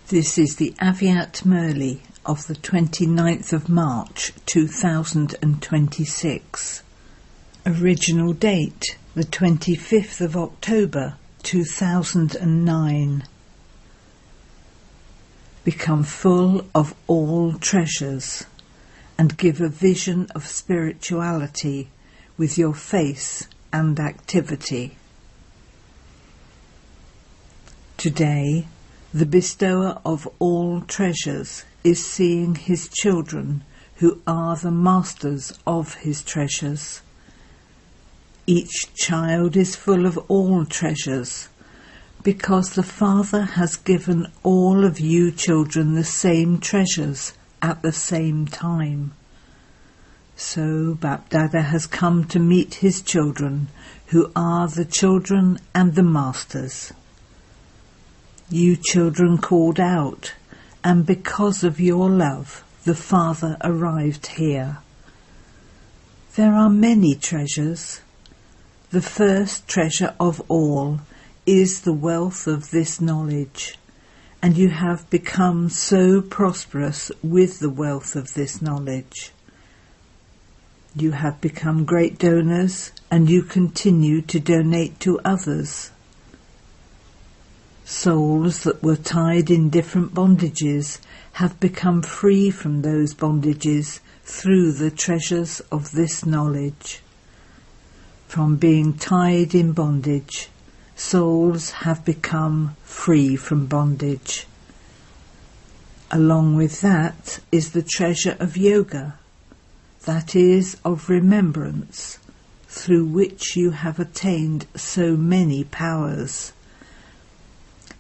This is the Aviat Murli of the 29th of March 2026. Original date the 25th of October 2009. Become full of all treasures and give a vision of spirituality with your face and activity. Today, the bestower of all treasures is seeing his children who are the masters of his treasures. Each child is full of all treasures because the Father has given all of you children the same treasures at the same time. So Bapdada has come to meet his children who are the children and the masters. You children called out, and because of your love, the Father arrived here. There are many treasures. The first treasure of all is the wealth of this knowledge, and you have become so prosperous with the wealth of this knowledge. You have become great donors, and you continue to donate to others. Souls that were tied in different bondages have become free from those bondages through the treasures of this knowledge. From being tied in bondage, souls have become free from bondage. Along with that is the treasure of yoga, that is, of remembrance, through which you have attained so many powers.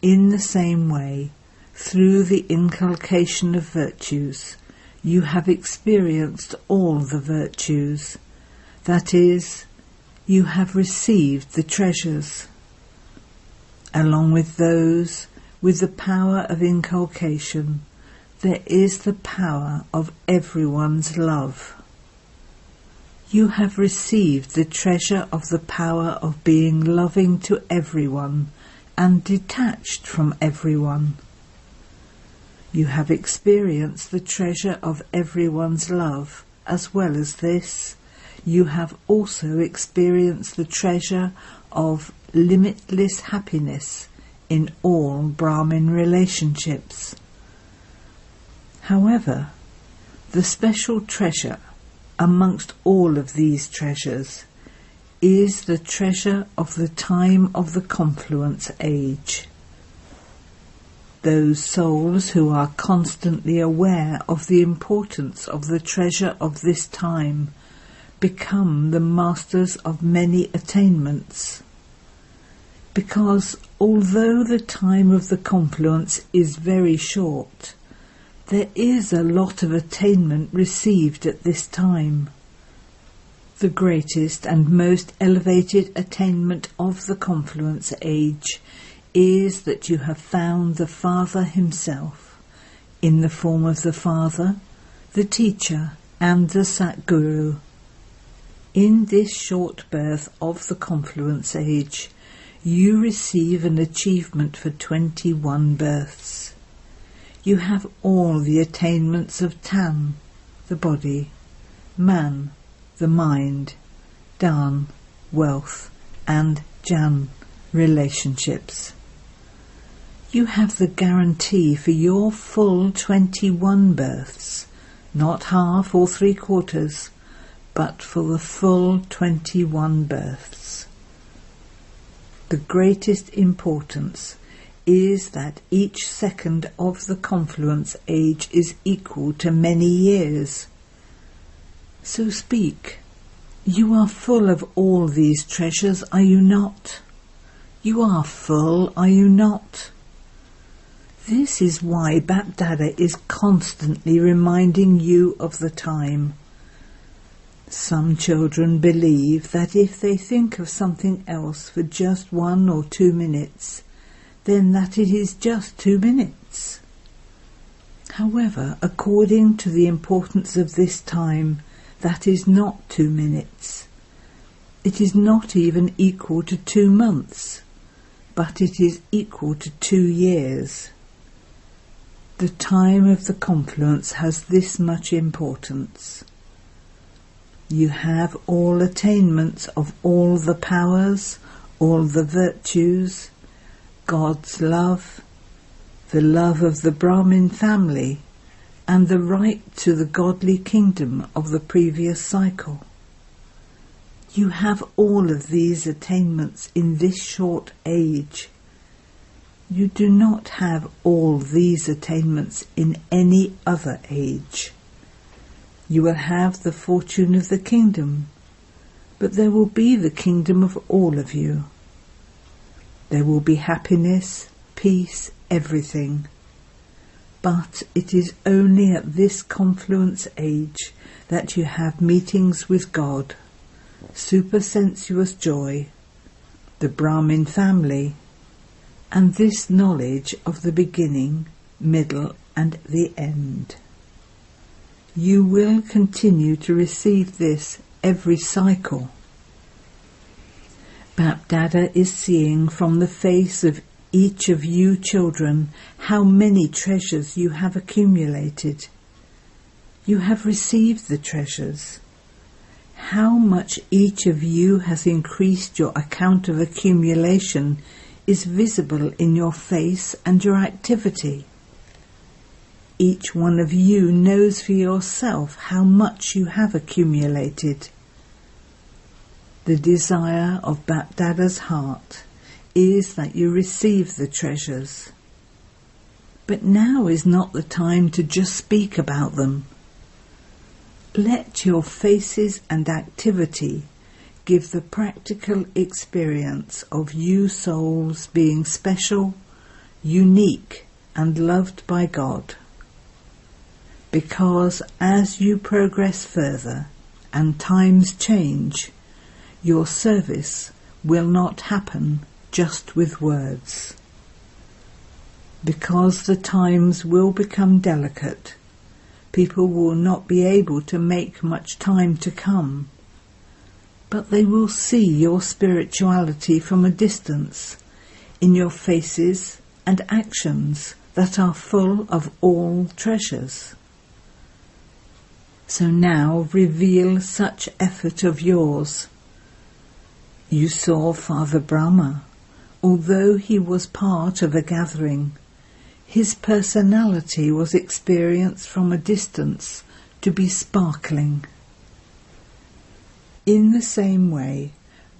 In the same way, through the inculcation of virtues, you have experienced all the virtues. That is, you have received the treasures. Along with those, with the power of inculcation, there is the power of everyone's love. You have received the treasure of the power of being loving to everyone and detached from everyone. You have experienced the treasure of everyone's love. As well as this, you have also experienced the treasure of limitless happiness in all Brahmin relationships. However, the special treasure amongst all of these treasures is the treasure of the time of the confluence age. Those souls who are constantly aware of the importance of the treasure of this time become the masters of many attainments. Because although the time of the confluence is very short, there is a lot of attainment received at this time. The greatest and most elevated attainment of the confluence age is that you have found the Father himself, in the form of the Father, the Teacher, and the Satguru. In this short birth of the confluence age, you receive an achievement for 21 births. You have all the attainments of Tan, the body, Man, the mind, Dan, wealth, and Jan, relationships. You have the guarantee for your full 21 births, not half or 3/4, but for the full 21 births. The greatest importance is that each second of the confluence age is equal to many years. So speak. You are full of all these treasures, are you not? You are full, are you not? This is why Bapdada is constantly reminding you of the time. Some children believe that if they think of something else for just 1 or 2 minutes, then that it is just 2 minutes. However, according to the importance of this time, that is not 2 minutes. It is not even equal to 2 months, but it is equal to 2 years. The time of the confluence has this much importance. You have all attainments of all the powers, all the virtues, God's love, the love of the Brahmin family, and the right to the godly kingdom of the previous cycle. You have all of these attainments in this short age. You do not have all these attainments in any other age. You will have the fortune of the kingdom, but there will be the kingdom of all of you. There will be happiness, peace, everything. But it is only at this confluence age that you have meetings with God, supersensuous joy, the Brahmin family, and this knowledge of the beginning, middle, and the end. You will continue to receive this every cycle. Bapdada is seeing from the face of each of you children how many treasures you have accumulated. You have received the treasures. How much each of you has increased your account of accumulation is visible in your face and your activity. Each one of you knows for yourself how much you have accumulated. The desire of Bapdada's heart is that you receive the treasures. But now is not the time to just speak about them. Let your faces and activity give the practical experience of you souls being special, unique, and loved by God. Because as you progress further and times change, your service will not happen just with words. Because the times will become delicate, people will not be able to make much time to come, but they will see your spirituality from a distance, in your faces and actions that are full of all treasures. So now reveal such effort of yours. You saw Father Brahma. Although he was part of a gathering, his personality was experienced from a distance to be sparkling. In the same way,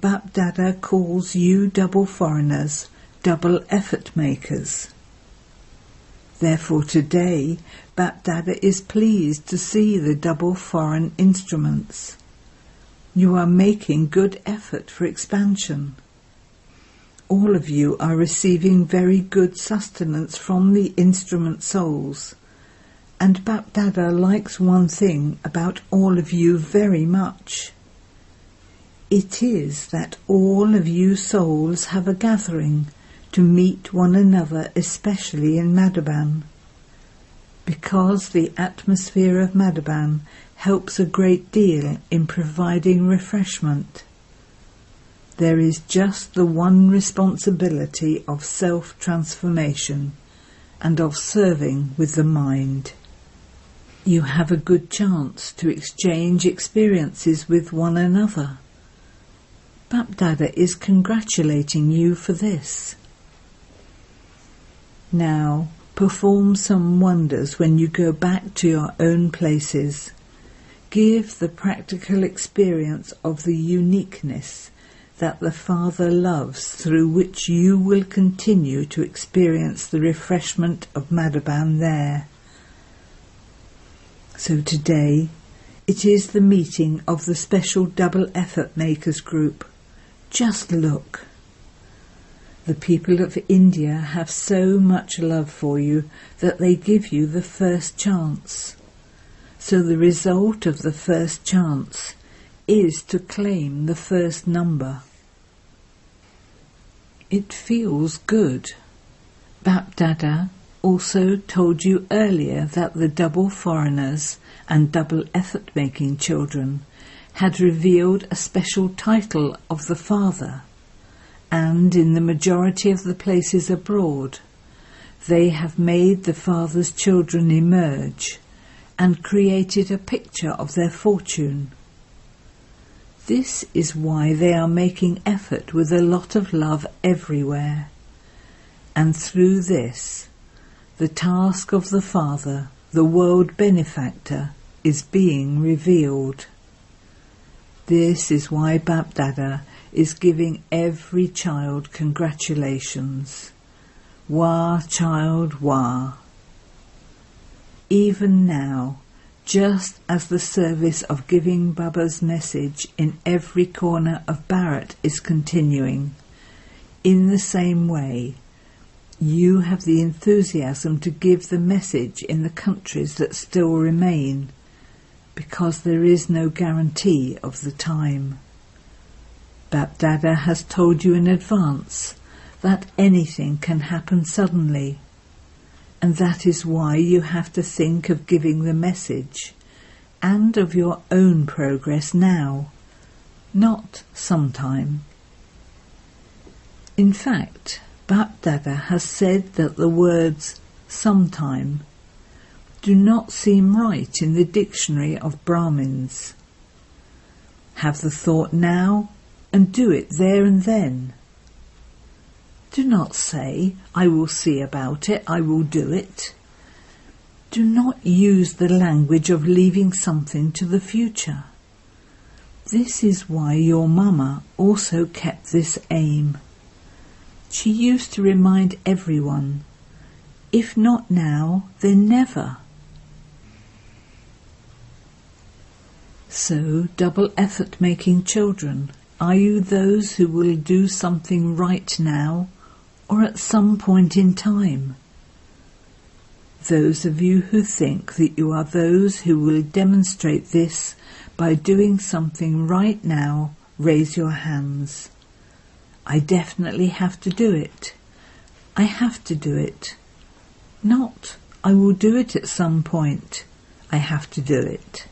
Bapdada calls you double foreigners, double effort makers. Therefore today, Bapdada is pleased to see the double foreign instruments. You are making good effort for expansion. All of you are receiving very good sustenance from the instrument souls, and Bapdada likes one thing about all of you very much. It is that all of you souls have a gathering to meet one another, especially in Madhuban, because the atmosphere of Madhuban helps a great deal in providing refreshment. There is just the one responsibility of self-transformation and of serving with the mind. You have a good chance to exchange experiences with one another. Bapdada is congratulating you for this. Now, perform some wonders when you go back to your own places. Give the practical experience of the uniqueness that the Father loves, through which you will continue to experience the refreshment of Madhuban there. So today, it is the meeting of the special double effort makers group. Just look. The people of India have so much love for you that they give you the first chance. So the result of the first chance is to claim the first number. It feels good. Bapdada also told you earlier that the double foreigners and double effort-making children had revealed a special title of the Father, and in the majority of the places abroad, they have made the Father's children emerge and created a picture of their fortune. This is why they are making effort with a lot of love everywhere. And through this, the task of the Father, the world benefactor, is being revealed. This is why Bapdada is giving every child congratulations. Wah, child, wah. Even now, just as the service of giving Baba's message in every corner of Bharat is continuing, in the same way, you have the enthusiasm to give the message in the countries that still remain, because there is no guarantee of the time. Bapdada has told you in advance that anything can happen suddenly, and that is why you have to think of giving the message and of your own progress now, not sometime. In fact, Bapdada has said that the words sometime do not seem right in the dictionary of Brahmins. Have the thought now and do it there and then. Do not say, I will see about it, I will do it. Do not use the language of leaving something to the future. This is why your mama also kept this aim. She used to remind everyone, if not now, then never. So, double effort making children, are you those who will do something right now or at some point in time? Those of you who think that you are those who will demonstrate this by doing something right now, raise your hands. I definitely have to do it. I have to do it. Not, I will do it at some point. I have to do it.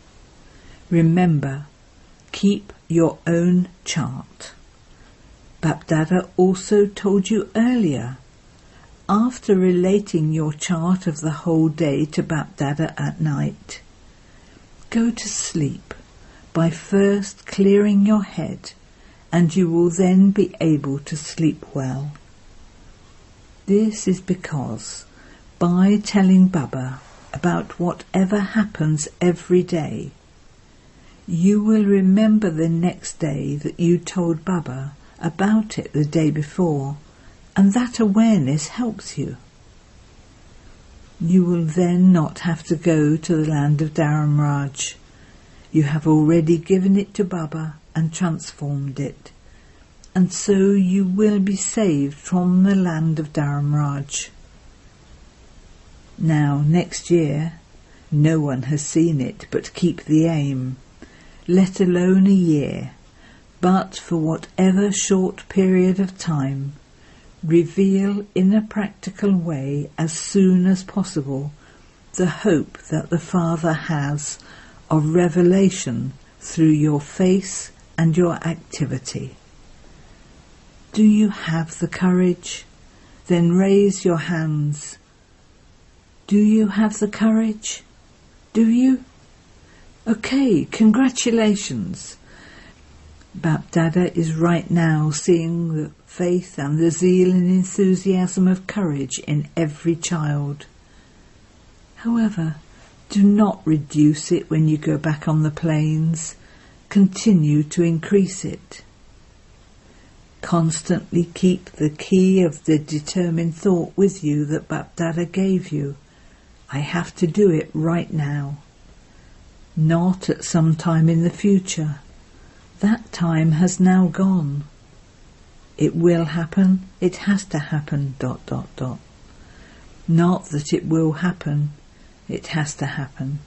Remember, keep your own chart. Bapdada also told you earlier, after relating your chart of the whole day to Bapdada at night, go to sleep by first clearing your head, and you will then be able to sleep well. This is because by telling Baba about whatever happens every day, you will remember the next day that you told Baba about it the day before, and that awareness helps you. You will then not have to go to the land of Dharamraj. You have already given it to Baba and transformed it, and so you will be saved from the land of Dharamraj. Now, next year, no one has seen it, but keep the aim, let alone a year, but for whatever short period of time, reveal in a practical way as soon as possible the hope that the Father has of revelation through your face and your activity. Do you have the courage? Then raise your hands. Do you have the courage? Do you? Okay, congratulations. Bapdada is right now seeing the faith and the zeal and enthusiasm of courage in every child. However, do not reduce it when you go back on the plains. Continue to increase it. Constantly keep the key of the determined thought with you that Bapdada gave you. I have to do it right now. Not at some time in the future. That time has now gone. It will happen, it has to happen, ... Not that it will happen, it has to happen.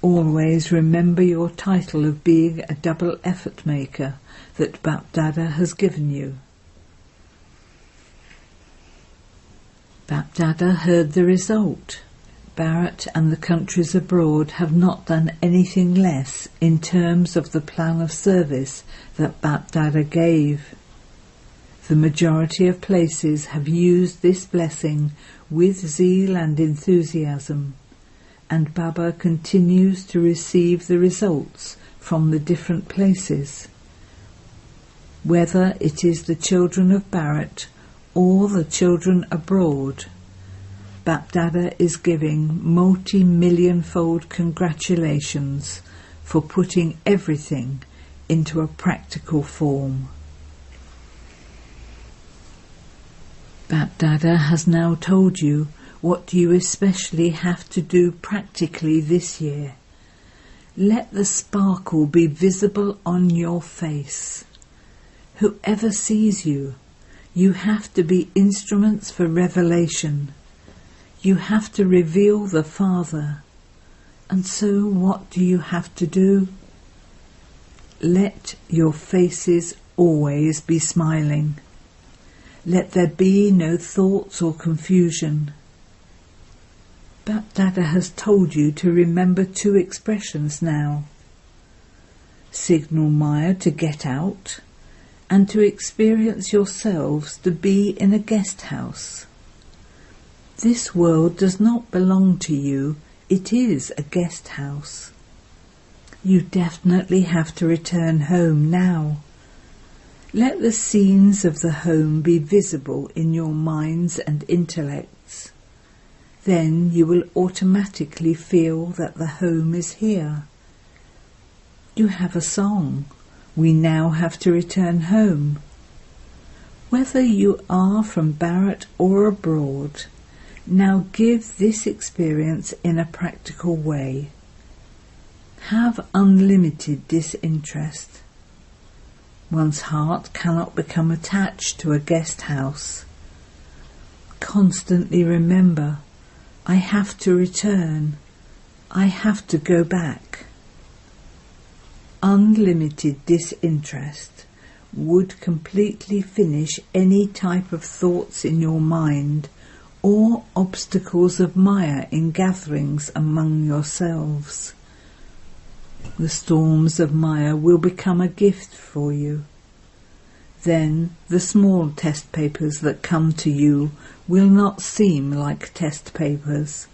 Always remember your title of being a double effort maker that Bapdada has given you. Bapdada heard the result. Bharat and the countries abroad have not done anything less in terms of the plan of service that Bapdada gave. The majority of places have used this blessing with zeal and enthusiasm, and Baba continues to receive the results from the different places. Whether it is the children of Bharat or the children abroad, Bapdada is giving multi-million-fold congratulations for putting everything into a practical form. Bapdada has now told you what you especially have to do practically this year. Let the sparkle be visible on your face. Whoever sees you, you have to be instruments for revelation. You have to reveal the Father. And so what do you have to do? Let your faces always be smiling. Let there be no thoughts or confusion. Bapdada has told you to remember two expressions now. Signal Maya to get out, and to experience yourselves to be in a guest house. This world does not belong to you, it is a guest house. You definitely have to return home now. Let the scenes of the home be visible in your minds and intellects. Then you will automatically feel that the home is here. You have a song. We now have to return home. Whether you are from Bharat or abroad, now give this experience in a practical way. Have unlimited disinterest. One's heart cannot become attached to a guest house. Constantly remember, I have to return. I have to go back. Unlimited disinterest would completely finish any type of thoughts in your mind or obstacles of Maya in gatherings among yourselves. The storms of Maya will become a gift for you. Then the small test papers that come to you will not seem like test papers,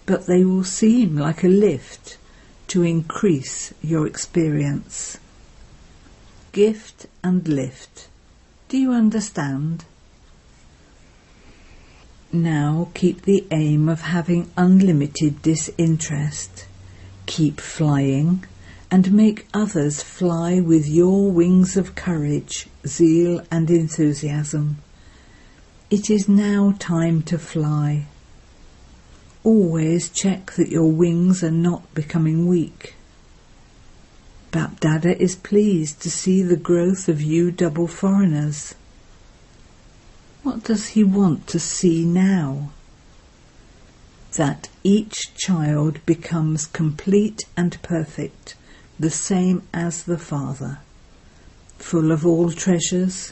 but they will seem like a lift to increase your experience. Gift and lift. Do you understand? Now keep the aim of having unlimited disinterest. Keep flying and make others fly with your wings of courage, zeal and enthusiasm. It is now time to fly. Always check that your wings are not becoming weak. Bapdada is pleased to see the growth of you double foreigners. What does he want to see now? That each child becomes complete and perfect, the same as the Father, full of all treasures,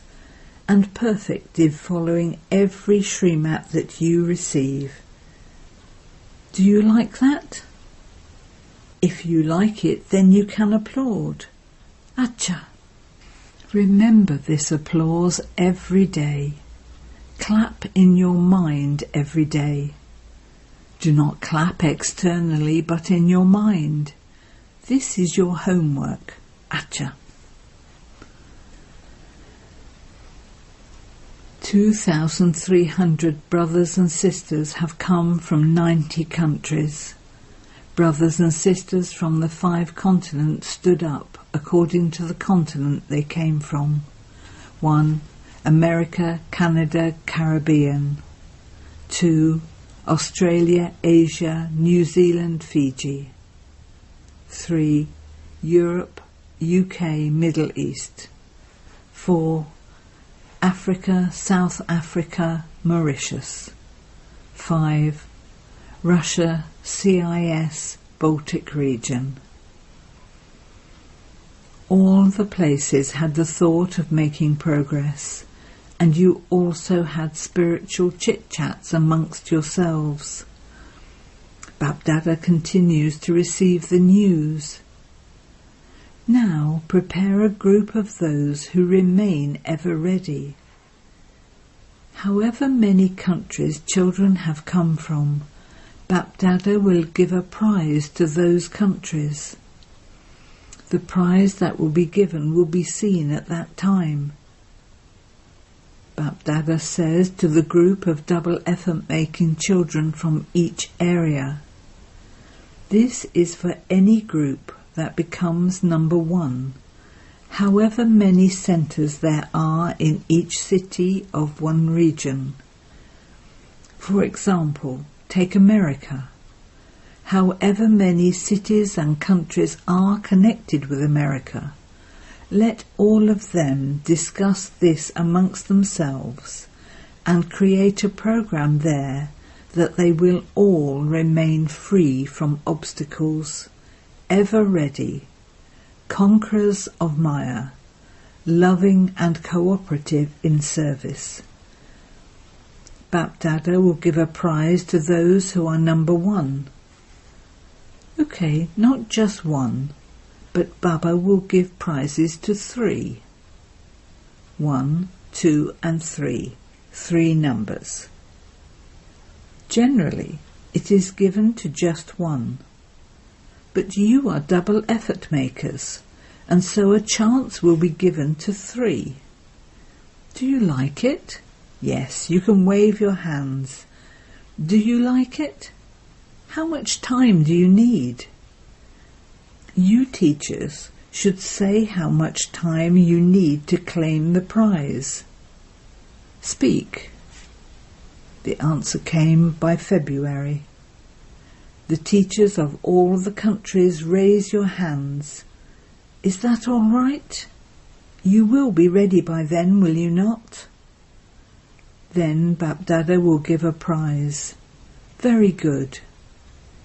and perfect in following every Srimat that you receive. Do you like that? If you like it, then you can applaud. Acha. Remember this applause every day. Clap in your mind every day. Do not clap externally, but in your mind. This is your homework. Acha. 2,300 brothers and sisters have come from 90 countries. Brothers and sisters from the 5 continents stood up according to the continent they came from. 1. America, Canada, Caribbean. 2. Australia, Asia, New Zealand, Fiji. 3. Europe, UK, Middle East. 4. Africa, South Africa, Mauritius. 5. Russia, CIS, Baltic region. All the places had the thought of making progress, and you also had spiritual chit-chats amongst yourselves. Bapdada continues to receive the news. Now prepare a group of those who remain ever ready. However many countries children have come from, Bapdada will give a prize to those countries. The prize that will be given will be seen at that time. Bapdada says to the group of double effort making children from each area, this is for any group that becomes number one, however many centres there are in each city of one region. For example, take America. However many cities and countries are connected with America, let all of them discuss this amongst themselves and create a program there that they will all remain free from obstacles, ever ready, conquerors of Maya, loving and cooperative in service. Bapdada will give a prize to those who are number one. Okay, not just one, but Baba will give prizes to 3. 1, 2 and 3, 3 numbers. Generally, it is given to just one. But you are double effort makers, and so a chance will be given to 3. Do you like it? Yes, you can wave your hands. Do you like it? How much time do you need? You teachers should say how much time you need to claim the prize. Speak. The answer came by February. The teachers of all the countries raise your hands. Is that all right? You will be ready by then, will you not? Then Bapdada will give a prize. Very good.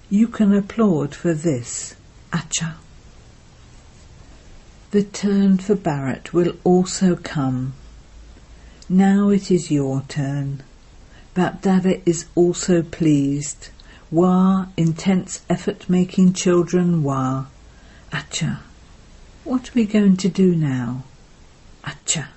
You can applaud for this. Acha. The turn for Bharat will also come. Now it is your turn. Bapdada is also pleased. Wah, intense effort-making children, wah. Acha. What are we going to do now? Acha.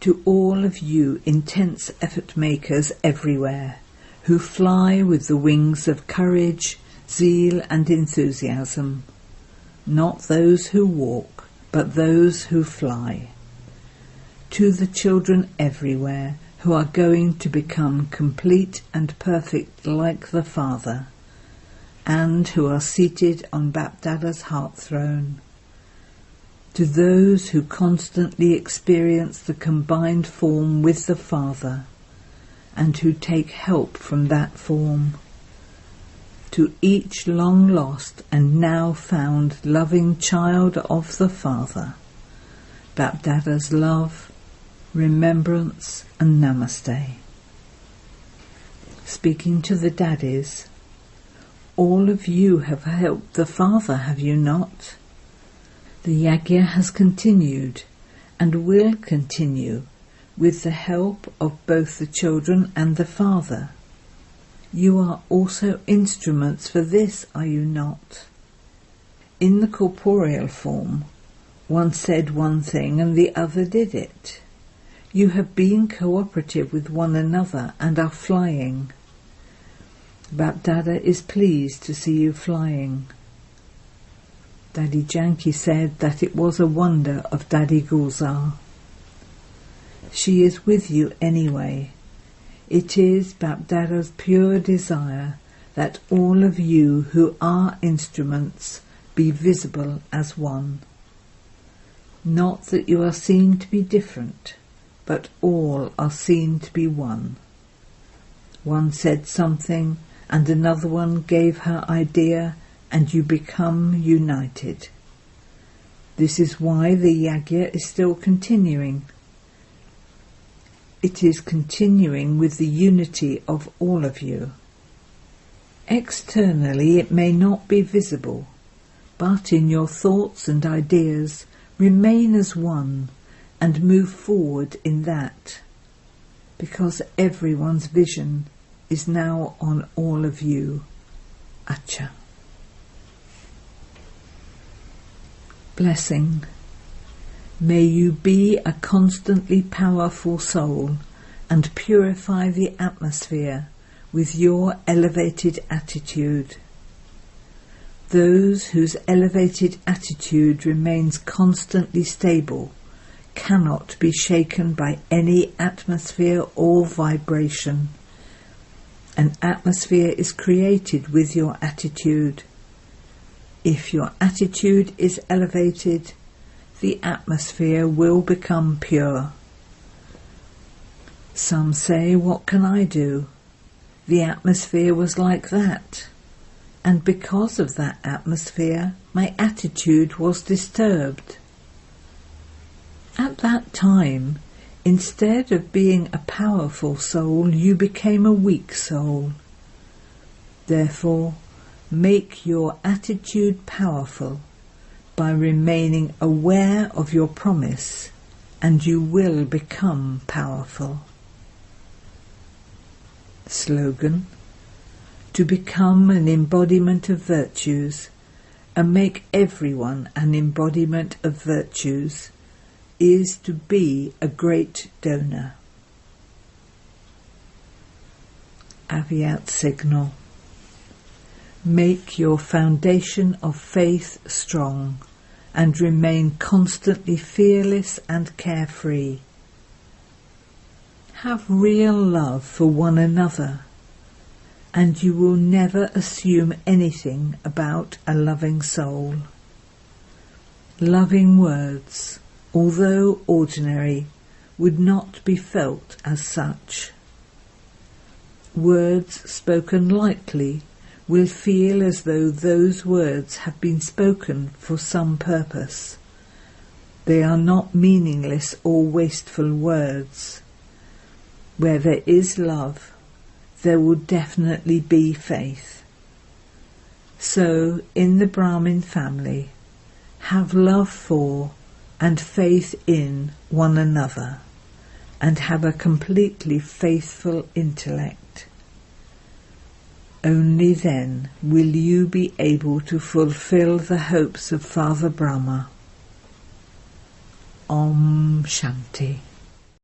To all of you intense effort makers everywhere, who fly with the wings of courage, zeal and enthusiasm, not those who walk, but those who fly. To the children everywhere who are going to become complete and perfect like the Father, and who are seated on Bapdada's heart throne. To those who constantly experience the combined form with the Father, and who take help from that form. To each long lost and now found loving child of the Father, Bapdada's love, remembrance and namaste. Speaking to the daddies, all of you have helped the Father, have you not? The yajna has continued and will continue with the help of both the children and the Father. You are also instruments for this, are you not? In the corporeal form, one said one thing and the other did it. You have been cooperative with one another and are flying. Bapdada is pleased to see you flying. Daddy Janki said that it was a wonder of Daddy Gulzar. She is with you anyway. It is Bapdada's pure desire that all of you who are instruments be visible as one. Not that you are seen to be different, but all are seen to be one. One said something and another one gave her idea, and you become united. This is why the yajna is still continuing. It is continuing with the unity of all of you. Externally it may not be visible, but in your thoughts and ideas remain as one and move forward in that, because everyone's vision is now on all of you. Acha. Blessing. May you be a constantly powerful soul and purify the atmosphere with your elevated attitude. Those whose elevated attitude remains constantly stable cannot be shaken by any atmosphere or vibration. An atmosphere is created with your attitude. If your attitude is elevated, the atmosphere will become pure. Some say, "What can I do? The atmosphere was like that, and because of that atmosphere, my attitude was disturbed." At that time, instead of being a powerful soul, you became a weak soul. Therefore, make your attitude powerful by remaining aware of your promise, and you will become powerful. Slogan: to become an embodiment of virtues and make everyone an embodiment of virtues is to be a great donor. Aviat signal. Make your foundation of faith strong and remain constantly fearless and carefree. Have real love for one another, and you will never assume anything about a loving soul. Loving words, although ordinary, would not be felt as such. Words spoken lightly will feel as though those words have been spoken for some purpose. They are not meaningless or wasteful words. Where there is love, there will definitely be faith. So, in the Brahmin family, have love for and faith in one another, and have a completely faithful intellect. Only then will you be able to fulfill the hopes of Father Brahma. Om Shanti.